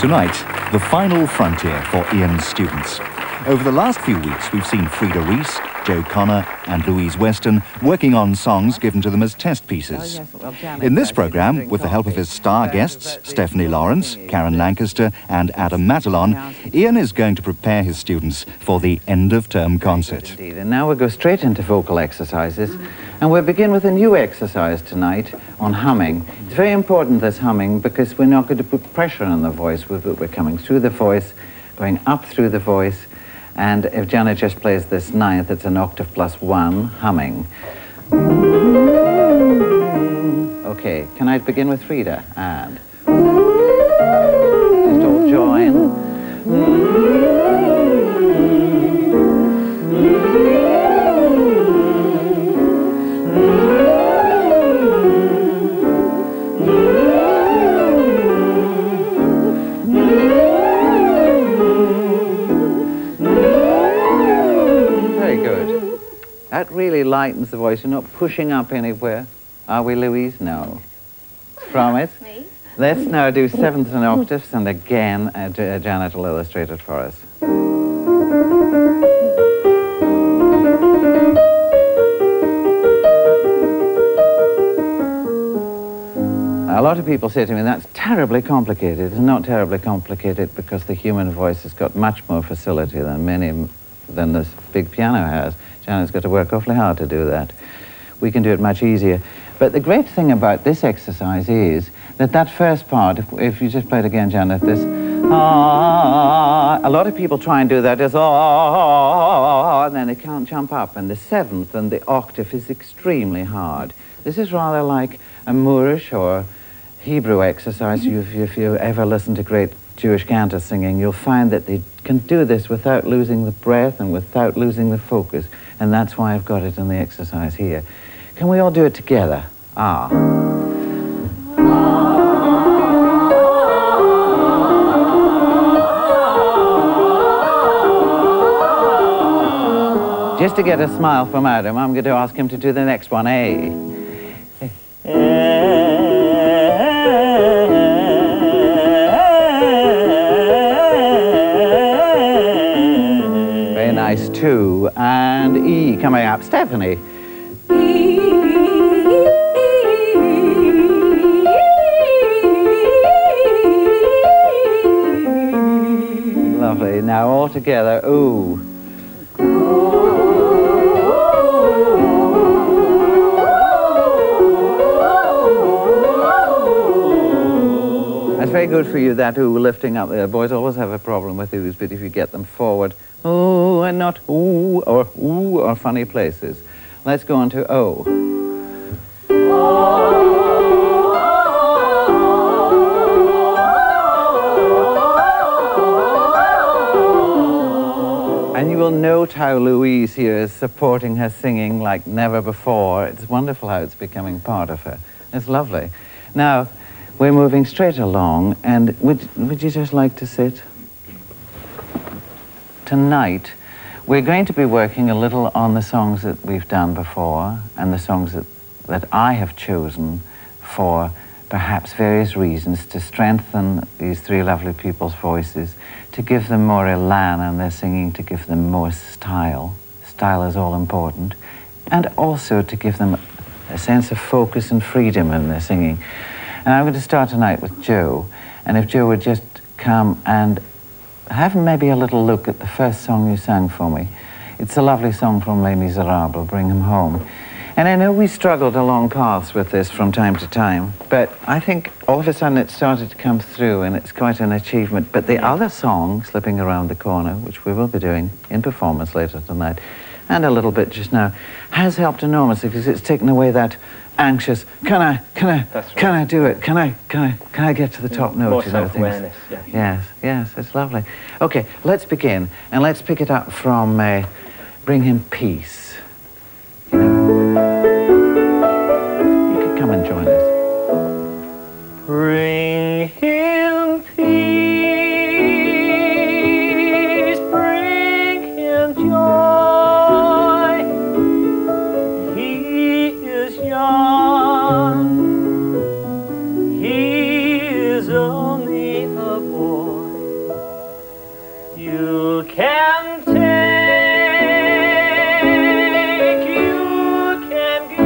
Tonight, the final frontier for Ian's students. Over the last few weeks, we've seen Frida Rees, Joe Connor and Louise Weston working on songs given to them as test pieces. In this programme, with the help of his star guests, Stephanie Lawrence, Karen Lancaster and Adam Matalon, Ian is going to prepare his students for the end-of-term concert. And now we'll go straight into vocal exercises, and we'll begin with a new exercise tonight on humming. It's very important, this humming, because we're not going to put pressure on the voice. We're coming through the voice, going up through the voice, and if Janet just plays this ninth, it's an octave plus one, humming. Okay, can I begin with Frida? And just all join. That really lightens the voice. You're not pushing up anywhere. Are we, Louise? No. Promise? Let's now do sevenths and octaves, and again, Janet will illustrate it for us. A lot of people say to me, that's terribly complicated. It's not terribly complicated because the human voice has got much more facility than this big piano has. Janet's got to work awfully hard to do that. We can do it much easier. But the great thing about this exercise is that first part, if you just play it again, Janet, this, a lot of people try and do that as, and then they can't jump up. And the seventh and the octave is extremely hard. This is rather like a Moorish or Hebrew exercise. If you ever listen to great Jewish cantors singing, you'll find that they can do this without losing the breath and without losing the focus. And that's why I've got it in the exercise here. Can we all do it together? Just to get a smile from Adam, I'm going to ask him to do the next one, A. Very nice, 2, and E coming up. Stephanie. Lovely. Now all together, ooh. That's very good for you, that ooh, lifting up there. Boys always have a problem with oohs, but if you get them forward, ooh, and not ooh, or funny places. Let's go on to O. And you will note how Louise here is supporting her singing like never before. It's wonderful how it's becoming part of her. It's lovely. Now, we're moving straight along, and would you just like to sit? Tonight, we're going to be working a little on the songs that we've done before, and the songs that I have chosen for perhaps various reasons to strengthen these three lovely people's voices, to give them more elan in their singing, to give them more style. Style is all important. And also to give them a sense of focus and freedom in their singing. And I'm going to start tonight with Joe. And if Joe would just come and have maybe a little look at the first song you sang for me. It's a lovely song from Les Miserables, Bring Him Home. And I know we struggled along paths with this from time to time, but I think all of a sudden it started to come through, and it's quite an achievement. But the other song, Slipping Around the Corner, which we will be doing in performance later tonight, and a little bit just now, has helped enormously because it's taken away that anxious, can I do it? Can I get to the top note? More self-awareness, yeah. Yes, it's lovely. Okay, let's begin, and let's pick it up from Bring Him Peace. You could come and join us. Bring him peace, bring him joy. He is young, he is only a boy. You can take, you can give.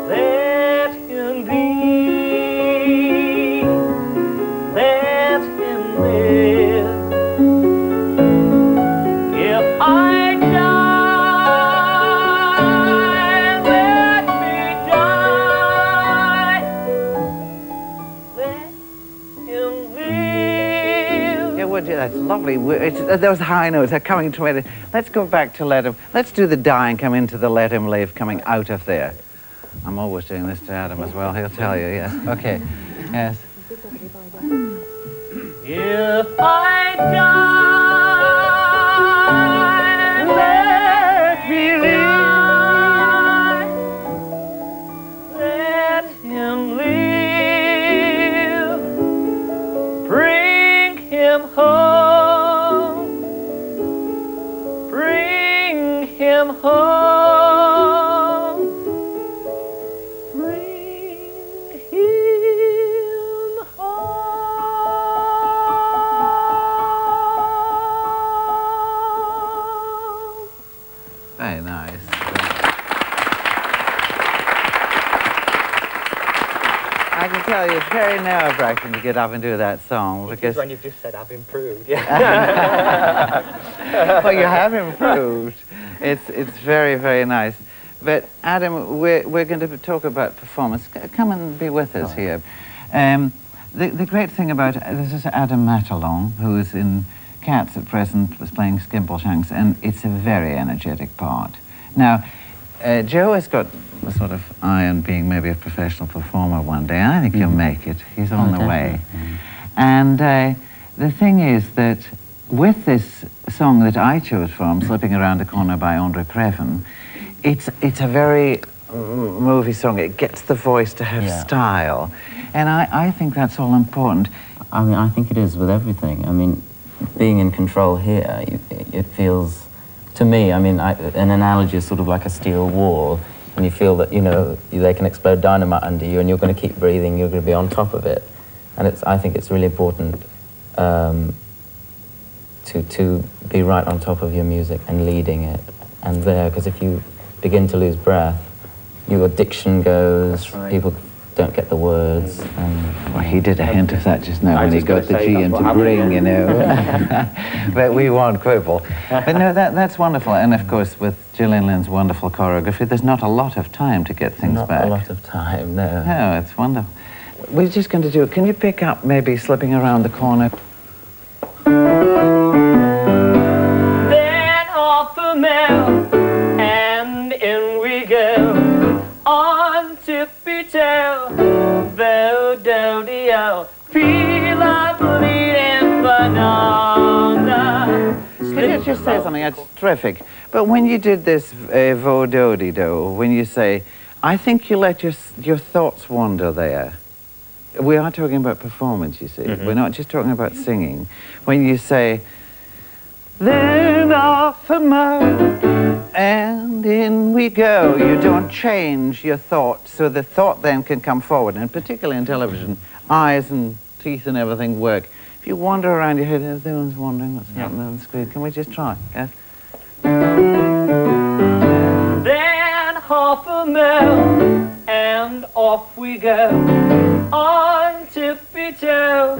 Let him be, let him live. If I die, let me die. Let him live. Yeah, well, that's lovely. Those high notes are coming to it. Let's go back to let him. Let's do the die and come into the let him live coming out of there. I'm always doing this to Adam as well. He'll tell you, yes. Okay, yes. If I die, let me live. Let him live. Bring him home. Bring him home. Bring him home. Very nice. I can tell you, it's very nerve-wracking to get up and do that song because When you've just said I've improved, yeah. well, you have improved. It's very, very nice. But Adam, we're going to talk about performance. Come and be with us here. The great thing about this is Adam Matalon, who is in Cats at present, was playing Skimbleshanks, and it's a very energetic part. Now, Joe has got a sort of eye on being maybe a professional performer one day. I think he'll make it. He's on the way. And the thing is that with this song that I chose from, Slipping Around the Corner by Andre Previn, it's a very movie song. It gets the voice to have style. And I think that's all important. I mean, I think it is with everything. I mean, being in control here, it feels, to me, I mean, an analogy is sort of like a steel wall, and you feel that, you know, they can explode dynamite under you, and you're going to keep breathing, you're going to be on top of it. And I think it's really important to be right on top of your music and leading it, and there, because if you begin to lose breath, your diction goes, people don't get the words. Well, he did a hint of that just now when he got the G into bring, you know. But we won't quibble. But no, that's wonderful. And of course, with Gillian Lynn's wonderful choreography, there's not a lot of time to get things back. Not a lot of time, no. No, it's wonderful. We're just going to do it. Can you pick up maybe Slipping Around the Corner? Then off the mill, and in we go, on tippy-toe, do-do-de-o, feel a bleeding banana. Can you just say something? That's terrific. But when you did this vo-do-de-do, when you say, I think you let your thoughts wander there. We are talking about performance, you see. We're not just talking about singing. When you say, then off the mouth, and in we go. You don't change your thought, so the thought then can come forward. And particularly in television, eyes and teeth and everything work. If you wander around your head, everyone's wondering what's happening on the screen. Can we just try? Yes? Then half a mile, and off we go, on tippy-toe,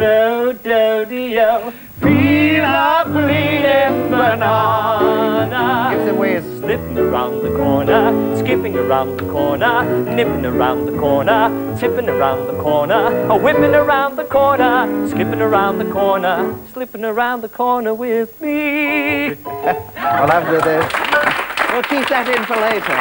do-do-de-o, feel a bleeding banana. Gives away his Slipping around the corner, skipping around the corner, nipping around the corner, tipping around the corner, whipping around the corner, skipping around the corner, slipping around the corner with me. Well, after this, we'll keep that in for later.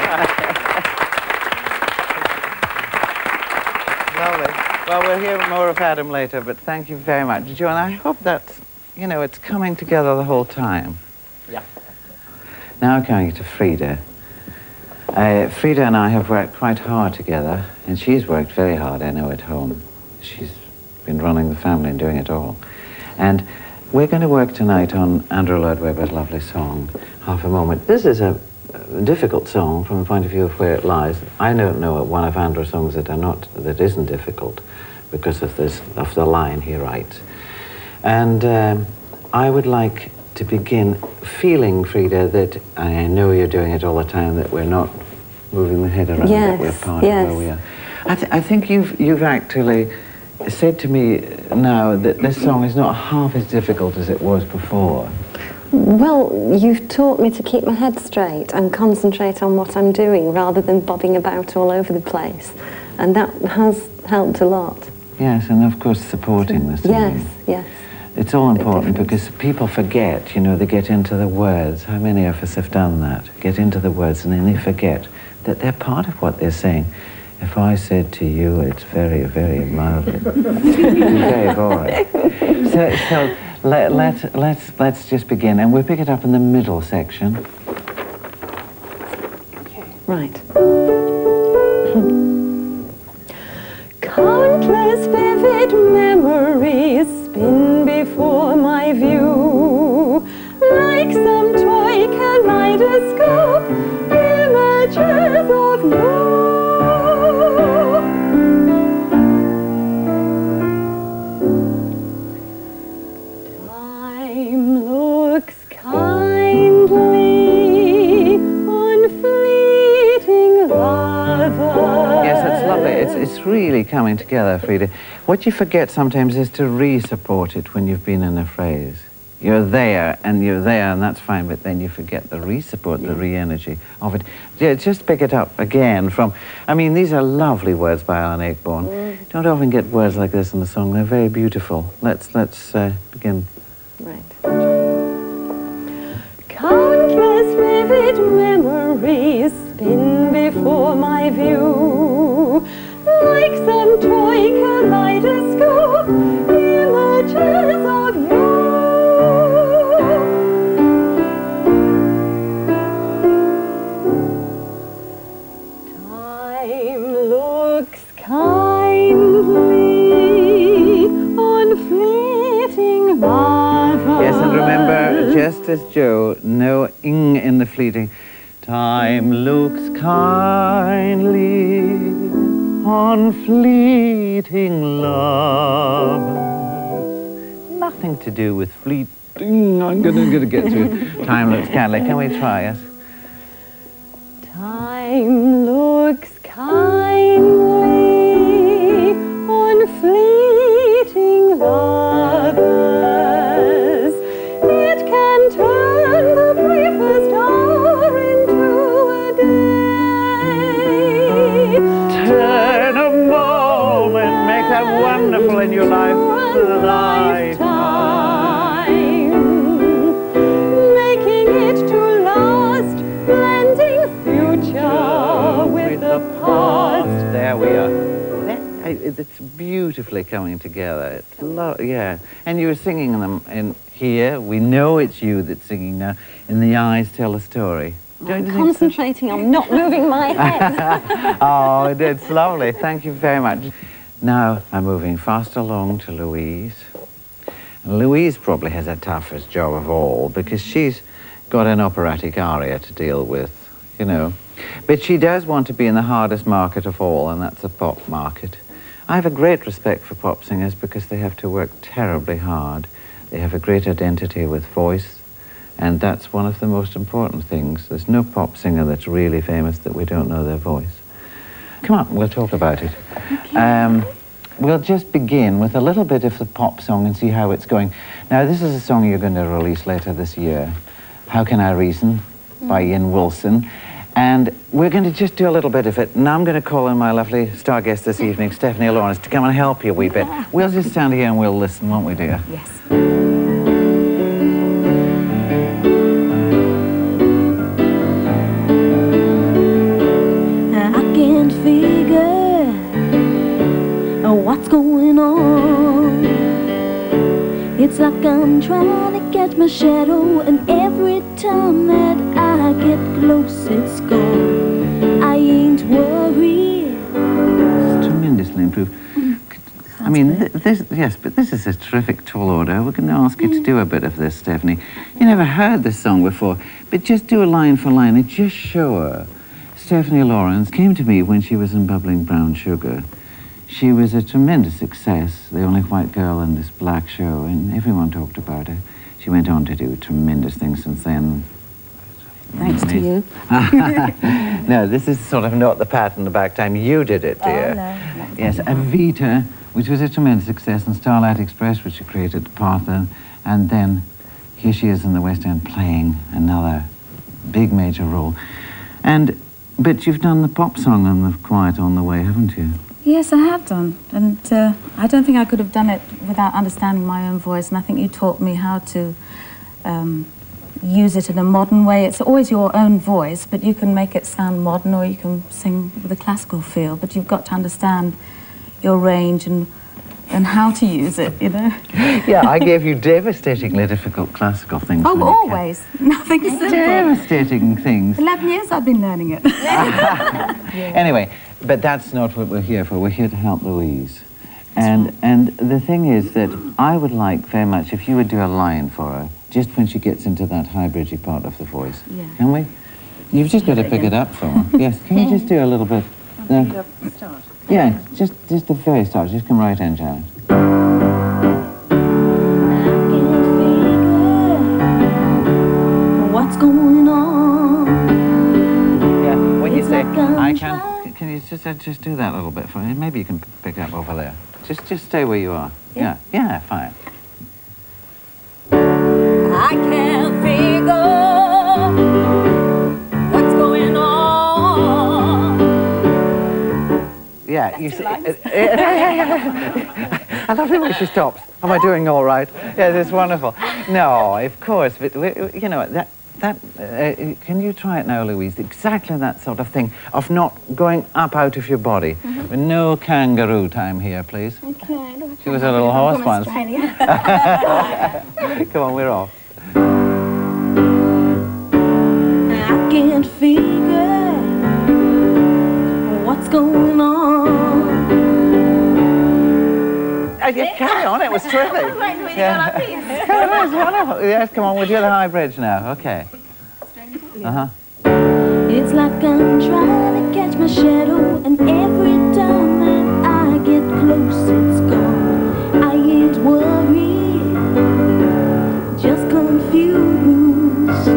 Lovely. Well, we'll hear more of Adam later, but thank you very much, Joe, and I hope that, you know, it's coming together the whole time. Yeah. Now going to Frida. Frida and I have worked quite hard together, and she's worked very hard, I know, at home. She's been running the family and doing it all. And we're going to work tonight on Andrew Lloyd Webber's lovely song, Half a Moment. This is a difficult song from the point of view of where it lies. I don't know one of Andrew's songs that isn't difficult because of the line he writes. And I would like to begin feeling, Frida, that I know you're doing it all the time, that we're not moving the head around, that we're part of where we are. I think you've actually said to me now that this song is not half as difficult as it was before. Well, you've taught me to keep my head straight and concentrate on what I'm doing rather than bobbing about all over the place. And that has helped a lot. Yes, and of course supporting the singing. Yes. It's all important because people forget, you know, they get into the words. How many of us have done that? Get into the words and then they forget that they're part of what they're saying. If I said to you, it's very, very mildly, very boring. So let's just begin, and we'll pick it up in the middle section. Right. Countless vivid memories spin before my view, like some toy kaleidoscope, images of you. Time looks kindly on fleeting lovers. Yes, that's lovely. It's really coming together, Frida. What you forget sometimes is to re-support it when you've been in a phrase. You're there, and that's fine, but then you forget the re-support, the re-energy of it. Yeah, just pick it up again from, I mean, these are lovely words by Alan Ayckbourn. Don't often get words like this in the song. They're very beautiful. Let's begin. Right. Countless vivid memories spin before my view, like some toy kaleidoscope, images of you. Time looks kindly on fleeting lovers. Yes, and remember, just as Joe, no ing in the fleeting. Time looks kindly on fleeting lovers. Nothing to do with fleeting. I'm gonna get through. Time looks kindly. Can we try it? Time looks kindly on fleeting lovers. It can turn the briefest hour into a day. Turn a moment, make that wonderful in your life. Making it to last, blending future with the past. There we are. It's beautifully coming together. It's yeah. And you were singing them in here. We know it's you that's singing now. In the eyes tell a story. I'm concentrating on not moving my head. Oh, it's lovely. Thank you very much. Now I'm moving fast along to Louise. And Louise probably has the toughest job of all because she's got an operatic aria to deal with, you know. But she does want to be in the hardest market of all, and that's the pop market. I have a great respect for pop singers because they have to work terribly hard. They have a great identity with voice, and that's one of the most important things. There's no pop singer that's really famous that we don't know their voice. Come on, we'll talk about it. Okay. We'll just begin with a little bit of the pop song and see how it's going. Now, this is a song you're going to release later this year. How Can I Reason by Ian Wilson. And we're going to just do a little bit of it. Now I'm going to call in my lovely star guest this evening, Stephanie Lawrence, to come and help you a wee bit. We'll just stand here and we'll listen, won't we, dear? Yes. I can't figure what's going on. It's like I'm trying to catch my shadow, and every time that I get close, it's gone. I ain't worried. It's tremendously improved. I mean, yes, but this is a terrific tall order. We're going to ask you to do a bit of this, Stephanie. You never heard this song before, but just do a line for line and just show her. Stephanie Lawrence came to me when she was in Bubbling Brown Sugar. She was a tremendous success, the only white girl in this black show, and everyone talked about her. She went on to do tremendous things since then. Thanks to you. No, this is sort of not the pat on the back time. You did it, dear. Oh, no. Yes, Evita, which was a tremendous success, and Starlight Express, which she created at Parthen, and then here she is in the West End playing another big major role. But you've done the pop song on the Quiet on the Way, haven't you? Yes, I have done. And I don't think I could have done it without understanding my own voice. And I think you taught me how to use it in a modern way. It's always your own voice, but you can make it sound modern or you can sing with a classical feel. But you've got to understand your range and how to use it, you know? Yeah, I gave you devastatingly difficult classical things. Oh, always. Nothing simple. Devastating things. 11 years I've been learning it. Anyway, but that's not what we're here for. We're here to help Louise. And the thing is that I would like very much if you would do a line for her, just when she gets into that high bridgy part of the voice. Yeah. Can we? You've just got to pick it up for her. Yes, can you just do a little bit? No. Start. Yeah, just the very start. Just come right in, Janet. What's going on? Yeah, when you It's say, like I'm I trying- can you just do that a little bit for me? Maybe you can pick up over there. Just stay where you are. Yeah, yeah, fine. I can't figure what's going on. Yeah, you see. I love the way she stops. Am I doing all right? Yeah, that's wonderful. No, of course, but you know can you try it now, Louise? Exactly that sort of thing of not going up out of your body. No kangaroo time here, please. Okay. She was a little horse once. Australia. Come on, we're off. I can't figure what's going on. Carry on, it was terrific. Yeah. It was wonderful. Yes, come on, we'll do the high bridge now. Okay. It's like I'm trying to catch my shadow, and every time that I get close, it's gone. I ain't worried, just confused.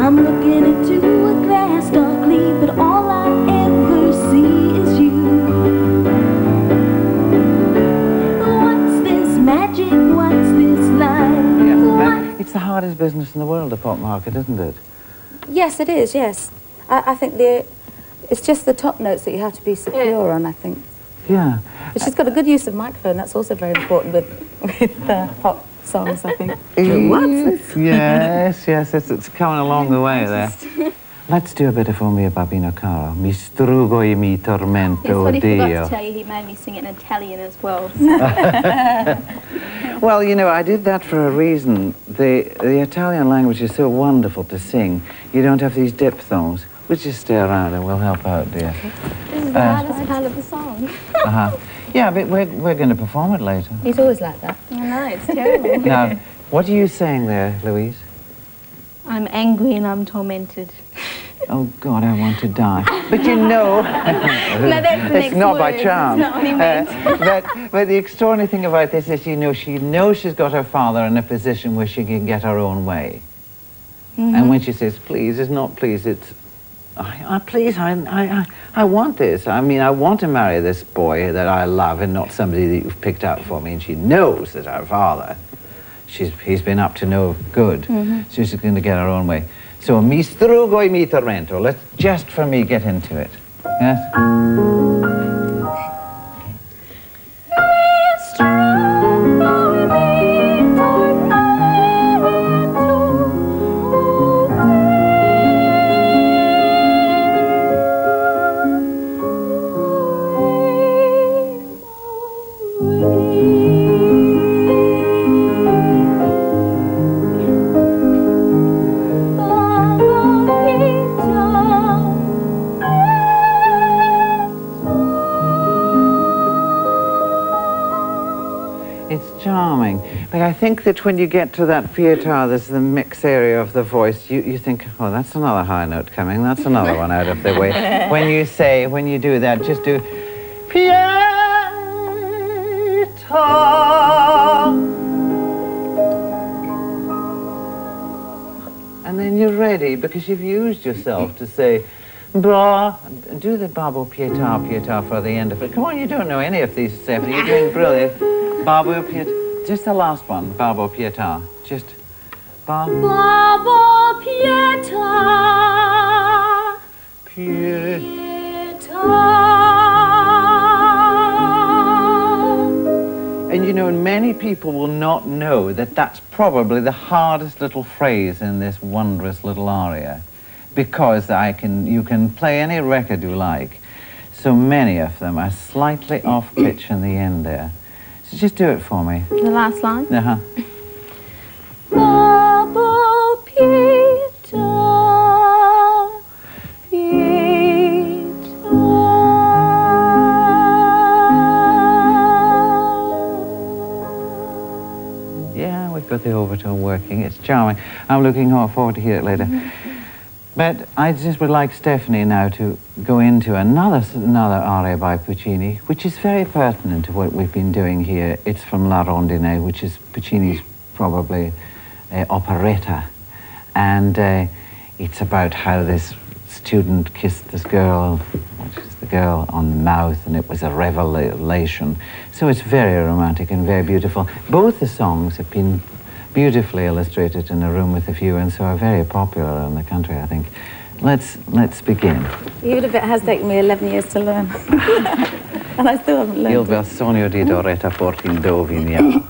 I'm looking into a glass darkly, but all I ever see is you. What's this magic? What's this light? Yeah, it's the hardest business in the world, the pop market, isn't it? Yes, it is, yes. I think it's just the top notes that you have to be secure on, I think. Yeah. But she's got a good use of microphone. That's also very important with pop songs, I think. Yes, it's coming along the way there. Let's do a bit of O mio Babino Caro. Mi strugo e mi tormento, Yes, what he forgot Dio. to tell you, he made me sing it in Italian as well. Well, you know, I did that for a reason. The Italian language is so wonderful to sing. You don't have these diphthongs. We'll just stay around and we'll help out, dear. This is the hardest part of the song. Yeah, but we're going to perform it later. He's always like that. I know, it's terrible. Now, what are you saying there, Louise? I'm angry and I'm tormented. Oh, God, I want to die. But you know, No, that's the it's next not by word. chance. That's not what he meant. But the extraordinary thing about this is, she knows she's got her father in a position where she can get her own way. And when she says, please, it's not please, it's, please, I want this. I mean, I want to marry this boy that I love and not somebody that you've picked out for me. And she knows that her father, he's been up to no good. So she's going to get her own way. So, mi strugo e mi tormento. Let's just for me get into it. Yes? Charming, but I think that when you get to that pietà, there's the mix area of the voice, you think, oh, that's another high note coming, that's another one out of the way. When you do that, just do piano. And then you're ready because you've used yourself to say, blah, do the Babo Pietà, Pietà for the end of it. Come on, you don't know any of these, Stephanie. You're doing brilliant. Babo Pietà. Just the last one, Babo Pietà. Just Babo Pietà, And you know, many people will not know that that's probably the hardest little phrase in this wondrous little aria, because you can play any record you like. So many of them are slightly off pitch in the end there. So just do it for me. The last line. Uh-huh. Babo Pietà, Yeah, we've got the overtone working. It's charming. I'm looking forward to hear it later. But I just would like Stephanie now to go into another aria by Puccini, which is very pertinent to what we've been doing here. It's from La Rondine, which is Puccini's probably operetta. And it's about how this student kissed this girl, which is the girl on the mouth, and it was a revelation. So it's very romantic and very beautiful. Both the songs have been beautifully illustrated in A Room with a View, and so are very popular in the country, I think. Let's begin. Even if it has taken me 11 years to learn. And I still haven't learned Il bel sogno di Doretta porti il do vigna.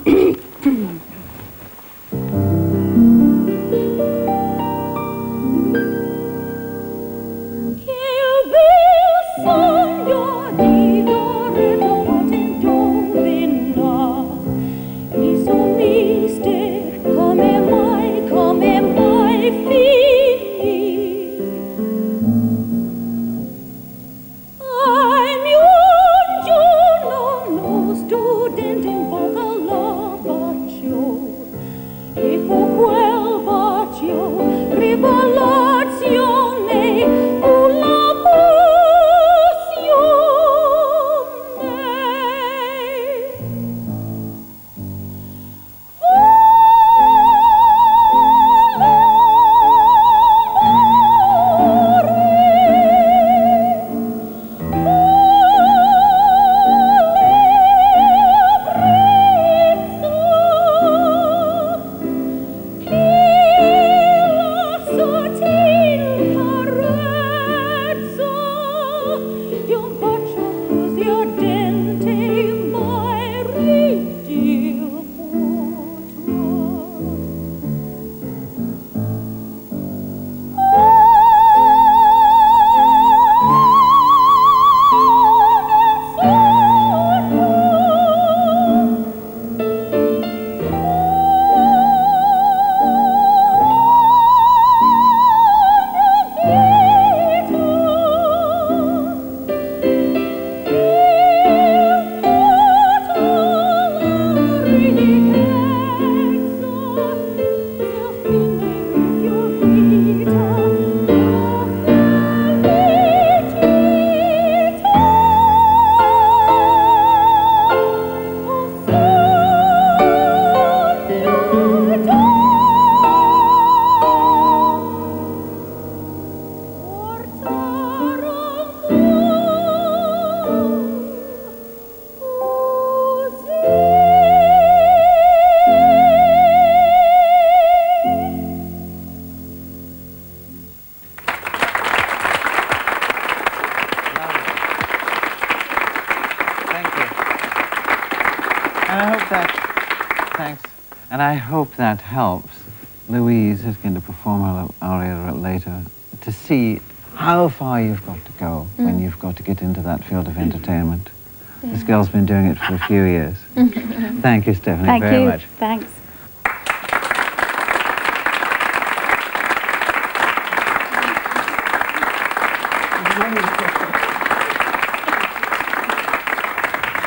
And I hope that helps. Louise is going to perform her aria later to see how far you've got to go when you've got to get into that field of entertainment. Yeah. This girl's been doing it for a few years. Thank you, Stephanie, very much. Thanks.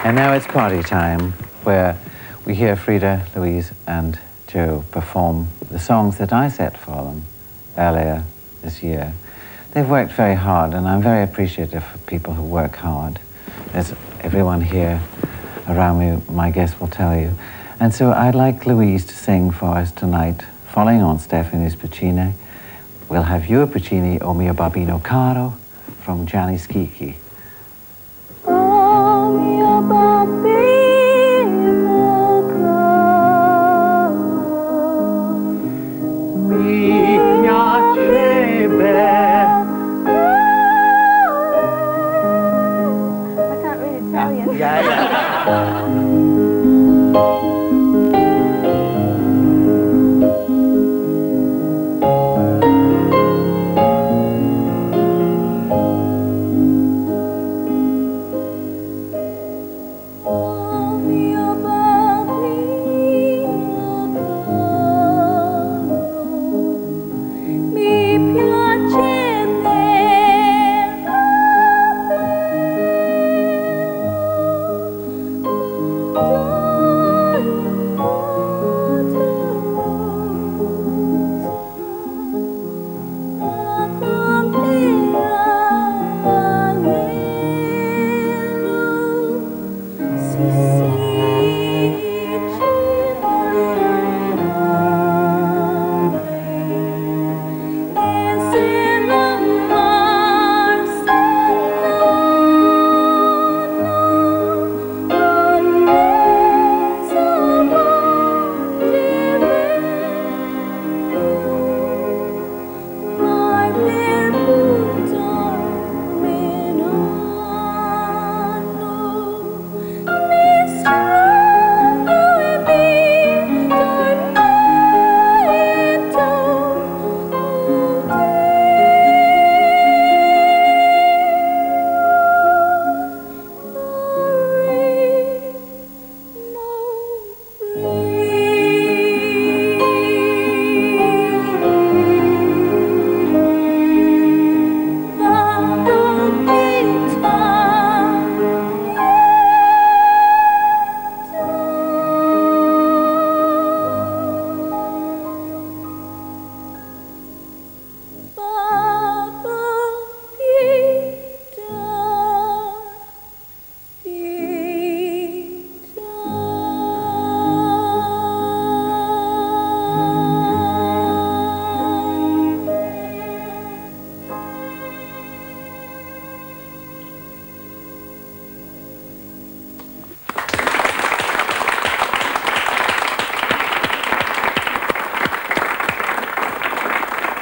And now it's party time, where we hear Frida, Louise, and Joe perform the songs that I set for them earlier this year. They've worked very hard, and I'm very appreciative of people who work hard. There's everyone here around me, my guests will tell you. And so I'd like Louise to sing for us tonight, following on Stephanie's Puccini. We'll have you a Puccini, O mio bambino caro, from Gianni Schicchi. Oh mio bambino caro, Mi piacerebbe. I can't read Italian. oh mio bambino caro, mi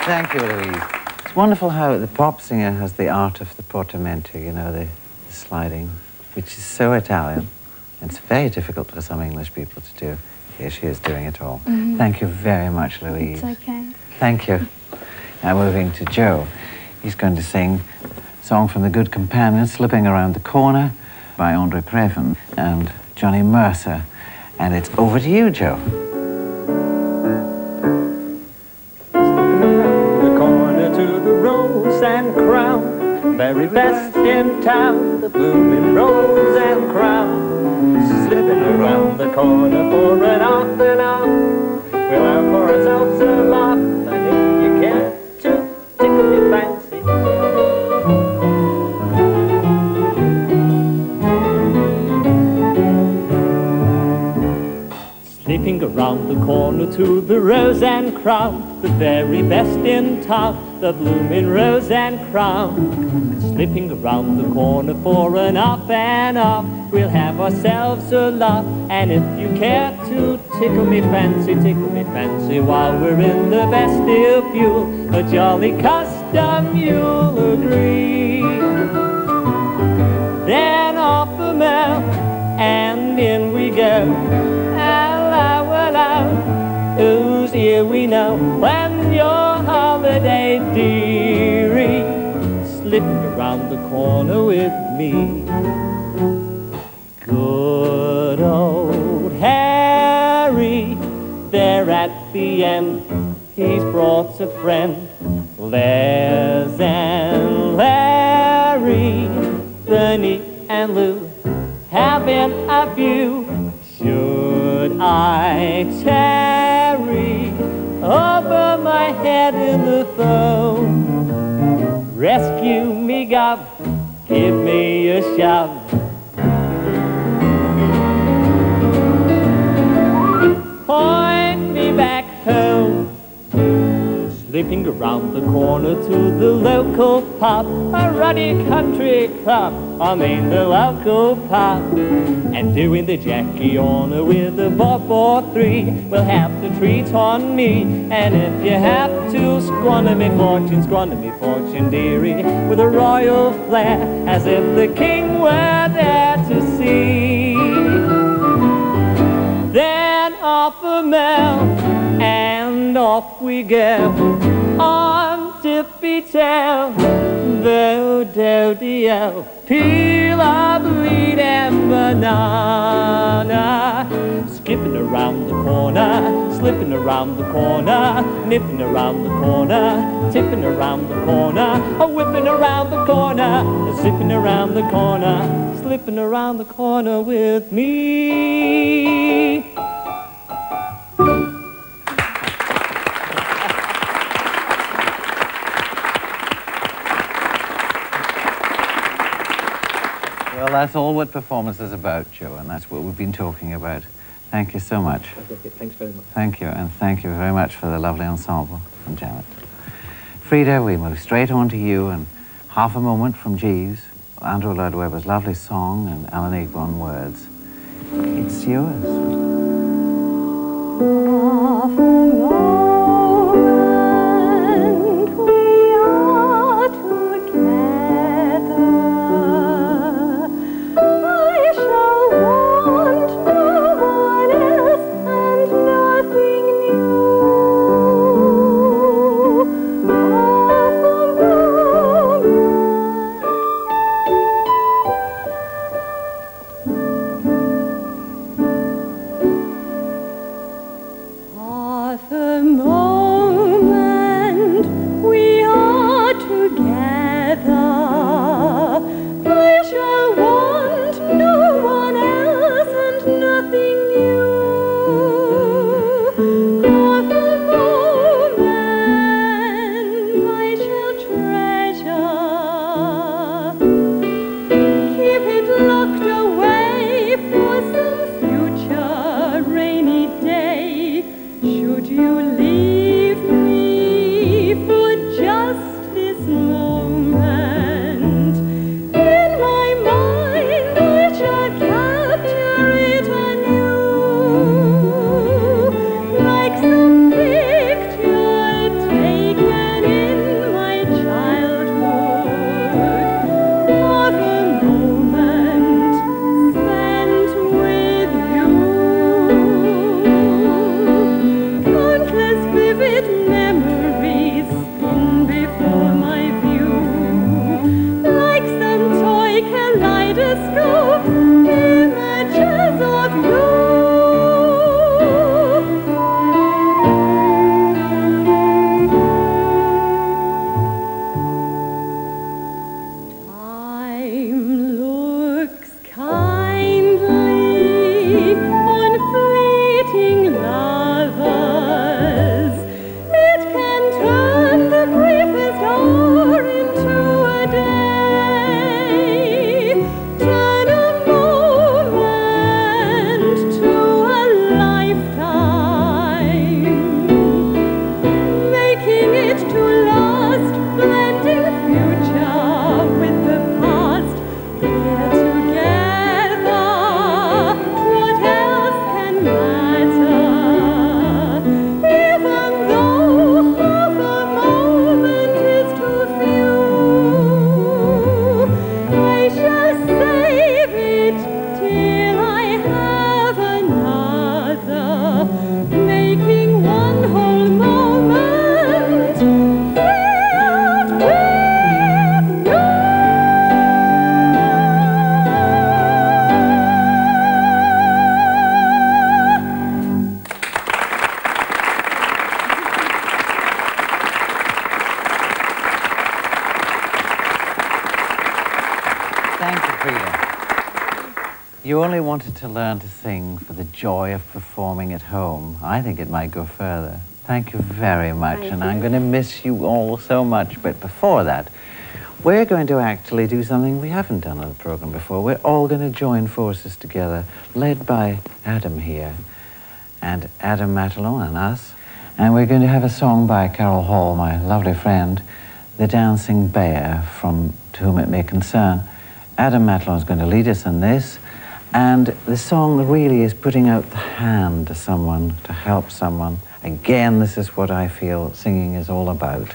Thank you, Louise. It's wonderful how the pop singer has the art of the portamento, you know, the sliding, which is so Italian. And it's very difficult for some English people to do. Here she is doing it all. Thank you very much, Louise. It's okay. Thank you. Now moving to Joe. He's going to sing a song from The Good Companion, Slipping Around the Corner, by Andre Previn and Johnny Mercer. And it's over to you, Joe. To the rose and crown, very best in town, the blooming rose and crown. Slipping around the corner for an off and on, we'll have for ourselves a laugh, and if you care to tickle your fancy, slipping around the corner to the rose and crown, the very best in town, the blooming rose and crown. Slipping around the corner for an up and up, we'll have ourselves a laugh, and if you care to tickle me fancy while we're in the vestibule, a jolly custom you'll agree. Then off the mouth and in we go. Who's here we know when your holiday, dearie, slipping around the corner with me. Good old Harry, there at the end, he's brought a friend. Les and Larry, Bernie and Lou, having a view. Should I tarry over my head in the foam? Rescue me, Gov, give me a shove. Slipping around the corner to the local pub, a ruddy country club, I mean the local pub. And doing the Jackie on with a bob or three will have the treat on me. And if you have to squander me fortune, dearie, with a royal flair, as if the king were there to see. Then off the mount and off we go on tippy tail, do-do-de-o, peel of lead and banana. Skipping around the corner, slipping around the corner, nipping around the corner, tipping around the corner, whipping around the corner, zipping around the corner, slipping around the corner with me. Well, that's all what performance is about, Joe, and that's what we've been talking about. Thank you so much. Okay, thanks very much. Thank you, and thank you very much for the lovely ensemble from Janet. Frida, we move straight on to you, and Half a Moment from Jeeves, Andrew Lloyd Webber's lovely song and Alan Ayckbourn words. It's yours. Half a moment we are together. I shall want no one else and nothing new. Half a moment. Half a moment we are together. I shall want no one else and nothing new. Half a moment I shall treasure. Keep it locked away for some future rainy day. Should you leave me for just this moment? In my mind I shall capture it anew, like some picture taken in my childhood. Half a moment spent with you. Countless vivid memories spin before my view, like some toy kaleidoscope, images of you. Time looks kindly on fleeting lovers. It can turn the briefest hour into a day, turn a moment to a lifetime, making it to last, blending future with the past. We're together, what else can matter? Even though half a moment is too few, I shall save it till I have another, making one whole moment filled with you. Thank you, Frida. You only wanted to learn to sing for the joy of performing at home. I think it might go further. Thank you very much, Thank and you. I'm going to miss you all so much. But before that, we're going to actually do something we haven't done on the program before. We're all going to join forces together, led by Adam here, and Adam Matalon and us. And we're going to have a song by Carol Hall, my lovely friend, The Dancing Bear, from To Whom It May Concern. Adam Matalon is going to lead us in this, and the song really is putting out the hand to someone, to help someone. Again, this is what I feel singing is all about.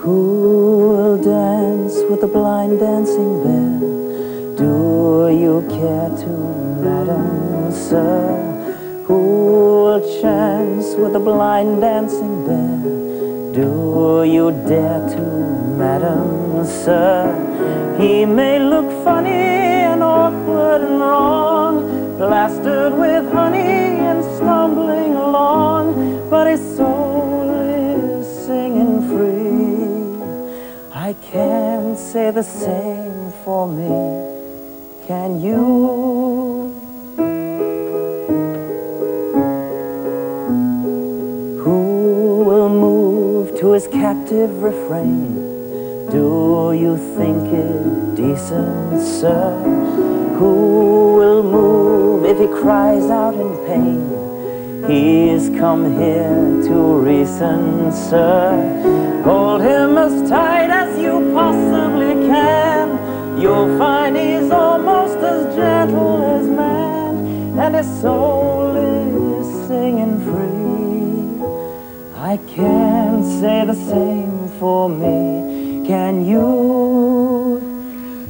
Who'll dance with the blind dancing bear? Do you care to, madam, sir? Who'll chance with the blind dancing bear? Do you dare to, madam, sir? He may look funny and awkward and wrong, plastered with honey and stumbling along, but his soul is singing free. I can't say the same for me, can you? Who will move to his captive refrain? Do you think it decent, sir? Who will move if he cries out in pain? He's come here to reason, sir. Hold him as tight as you possibly can. You'll find he's almost as gentle as man, and his soul is singing free. I can't say the same for me, can you?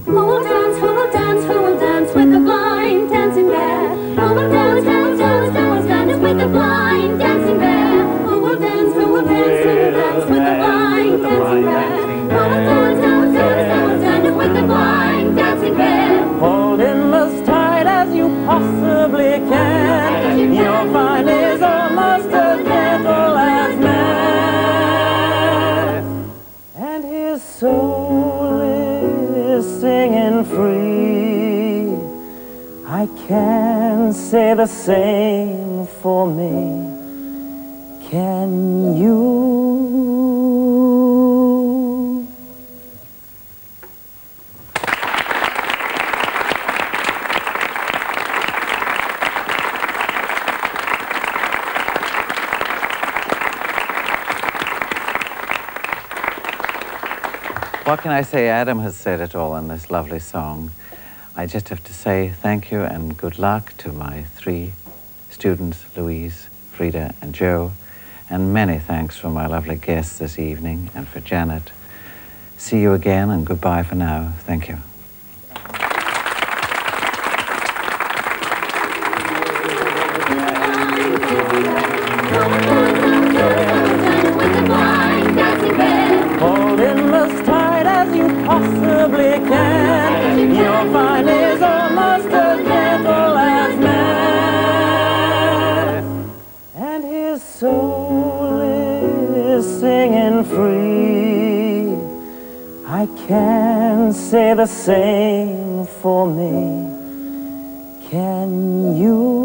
Who will dance, who will dance, who will dance with the blind dancing bear? Who will dance, who will dance, who will dance with the blind dancing bear? Who will dance, who will dance, who will dance with the blind dancing bear? Who will dance, who will dance, who will dance with the blind dancing bear? Hold him as tight as you possibly can. You'll find he's almost as gentle as man, and his soul is singing free. I can't say the same for me, can you? What can I say? Adam has said it all in this lovely song. I just have to say thank you and good luck to my 3 students, Louise, Frida, and Joe, and many thanks for my lovely guests this evening and for Janet. See you again, and goodbye for now. Thank you. Hold him as tight as you possibly can. You'll find he's almost as gentle as man, and his soul is singing free. I can't say the same for me, can you?